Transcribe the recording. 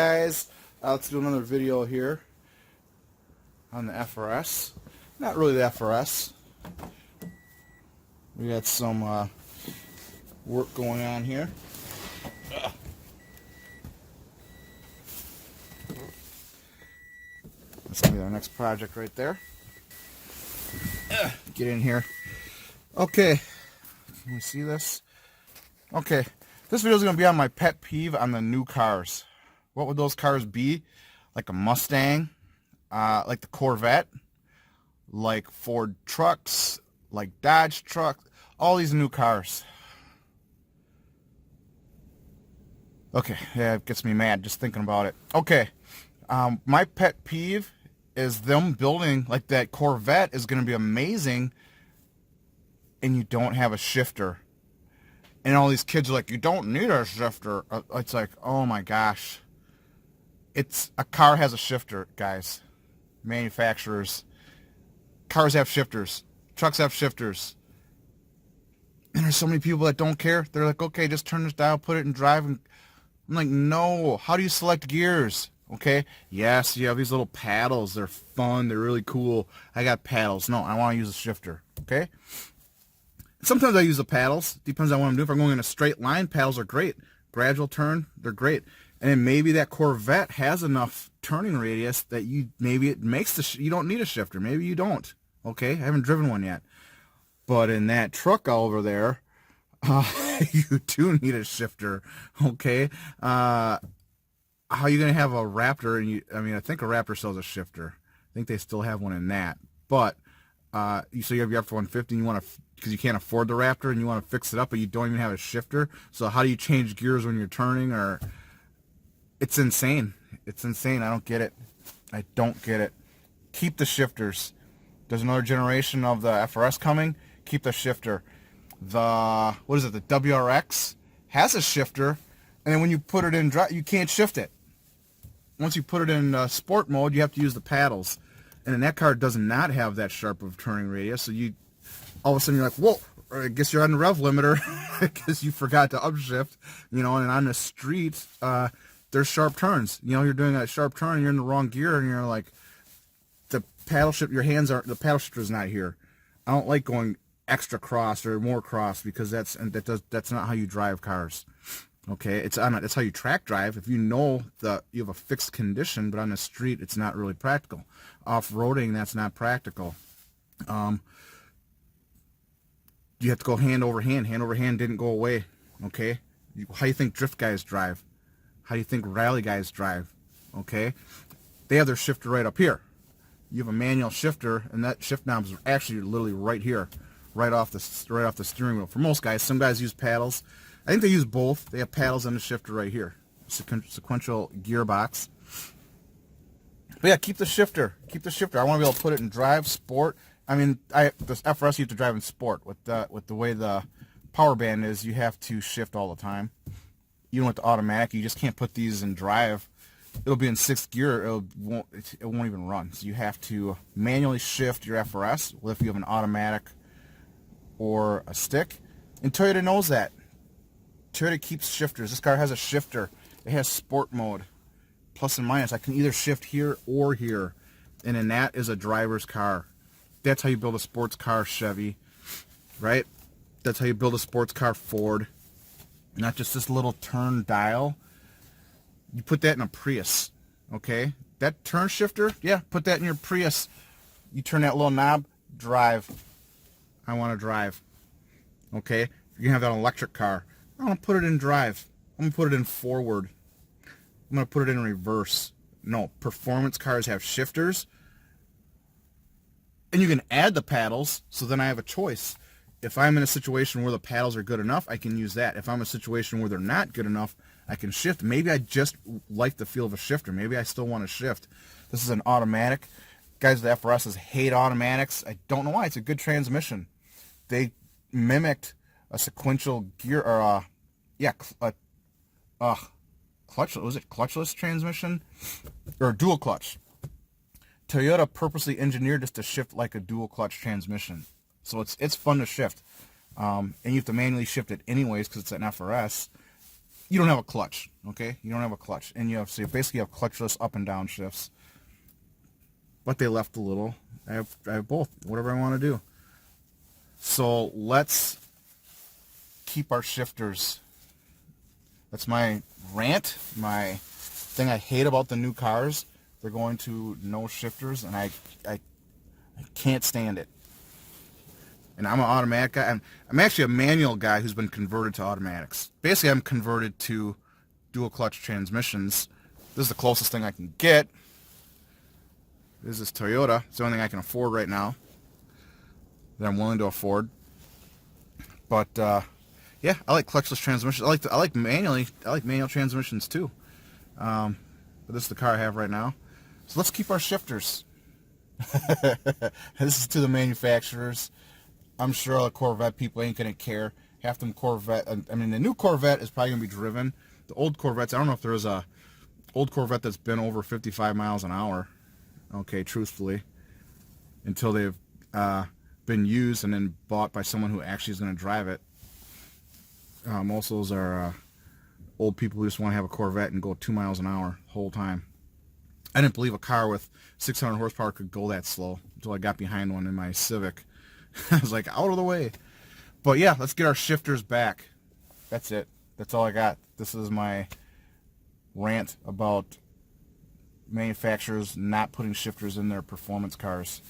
guys, let's do another video here on the FRS. Not really the FRS. We got some work going on here. That's going to be our next project right there. Get in here. Okay, can you see this? Okay, this video is going to be on my pet peeve on the new cars. What would those cars be? Like a Mustang, like the Corvette, like Ford trucks, like Dodge trucks, all these new cars. Okay, yeah, it gets me mad just thinking about it. Okay, my pet peeve is them building, like that Corvette is going to be amazing, and you don't have a shifter. And all these kids are like, you don't need a shifter. It's like, oh my gosh. A car has a shifter, guys. Manufacturers. Cars have shifters. Trucks have shifters. And there's so many people that don't care. They're like, okay, just turn this dial, put it in drive. And I'm like, no. How do you select gears? Okay, yes, you have these little paddles. They're fun. They're really cool. I got paddles. No, I want to use a shifter. Okay? Sometimes I use the paddles. Depends on what I'm doing. If I'm going in a straight line, paddles are great. Gradual turn, they're great. And then maybe that Corvette has enough turning radius that maybe it makes you don't need a shifter. Maybe you don't. Okay, I haven't driven one yet. But in that truck over there, you do need a shifter. Okay, how are you going to have a Raptor? And I think a Raptor sells a shifter. I think they still have one in that. But so you have your F-150, and you want to, because you can't afford the Raptor, and you want to fix it up, but you don't even have a shifter. So how do you change gears when you're turning? Or it's insane. It's insane. I don't get it. I don't get it. Keep the shifters. There's another generation of the FRS coming. Keep the shifter. The WRX has a shifter, and then when you put it in drive, you can't shift it. Once you put it in sport mode, you have to use the paddles. And then that car does not have that sharp of turning radius, so all of a sudden you're like, whoa, I guess you're on the rev limiter because you forgot to upshift, and on the street, there's sharp turns. You're doing a sharp turn and you're in the wrong gear, and you're like, the paddle paddle shifter is not here. I don't like going extra cross or more cross, because that's not how you drive cars. Okay, that's how you track drive. If you have a fixed condition, but on the street it's not really practical. Off-roading, that's not practical. You have to go hand over hand. Hand over hand didn't go away. Okay, how do you think drift guys drive? How do you think rally guys drive? Okay, they have their shifter right up here. You have a manual shifter, and that shift knob is actually literally right here, right off the steering wheel. For most guys, some guys use paddles. I think they use both. They have paddles and the shifter right here. Sequential gearbox. But yeah, keep the shifter. Keep the shifter. I want to be able to put it in drive, sport. This FRS you have to drive in sport. With the way the power band is, you have to shift all the time. Even with the automatic, you just can't put these in drive. It'll be in 6th gear. It won't even run. So you have to manually shift your FRS. Well, if you have an automatic or a stick. And Toyota knows that. Toyota keeps shifters. This car has a shifter. It has sport mode. Plus and minus. I can either shift here or here. And then that is a driver's car. That's how you build a sports car Chevy. Right? That's how you build a sports car Ford. Not just this little turn dial. You put that in a Prius. Okay? That turn shifter, yeah, put that in your Prius. You turn that little knob, drive. I want to drive. Okay? You're going to have an electric car. I want to put it in drive. I'm going to put it in forward. I'm going to put it in reverse. No, performance cars have shifters. And you can add the paddles, so then I have a choice. If I'm in a situation where the paddles are good enough, I can use that. If I'm in a situation where they're not good enough, I can shift. Maybe I just like the feel of a shifter. Maybe I still want to shift. This is an automatic. Guys, the FRSs hate automatics. I don't know why. It's a good transmission. They mimicked a sequential gear, or clutch. Was it clutchless transmission or dual clutch? Toyota purposely engineered this to shift like a dual clutch transmission, so it's fun to shift, and you have to manually shift it anyways because it's an FRS. you don't have a clutch, okay? You don't have a clutch. And you basically have clutchless up and down shifts. But they left a little. I have both, whatever I want to do. So let's keep our shifters. That's my rant, my thing I hate about the new cars. They're going to no shifters, and I can't stand it. And I'm an automatic guy. I'm actually a manual guy who's been converted to automatics. Basically, I'm converted to dual clutch transmissions. This is the closest thing I can get. This is Toyota. It's the only thing I can afford right now, that I'm willing to afford. But yeah, I like clutchless transmissions. I like manual transmissions too. But this is the car I have right now. So let's keep our shifters. This is to the manufacturers. I'm sure the Corvette people ain't gonna care. Half them Corvette. I mean, the new Corvette is probably gonna be driven. The old Corvettes, I don't know if there is a old Corvette that's been over 55 miles an hour. Okay, truthfully, until they've been used and then bought by someone who actually is going to drive it. Most of those are old people who just want to have a Corvette and go 2 miles an hour the whole time. I didn't believe a car with 600 horsepower could go that slow until I got behind one in my Civic. I was like, out of the way. But yeah, let's get our shifters back. That's it. That's all I got. This is my rant about manufacturers not putting shifters in their performance cars.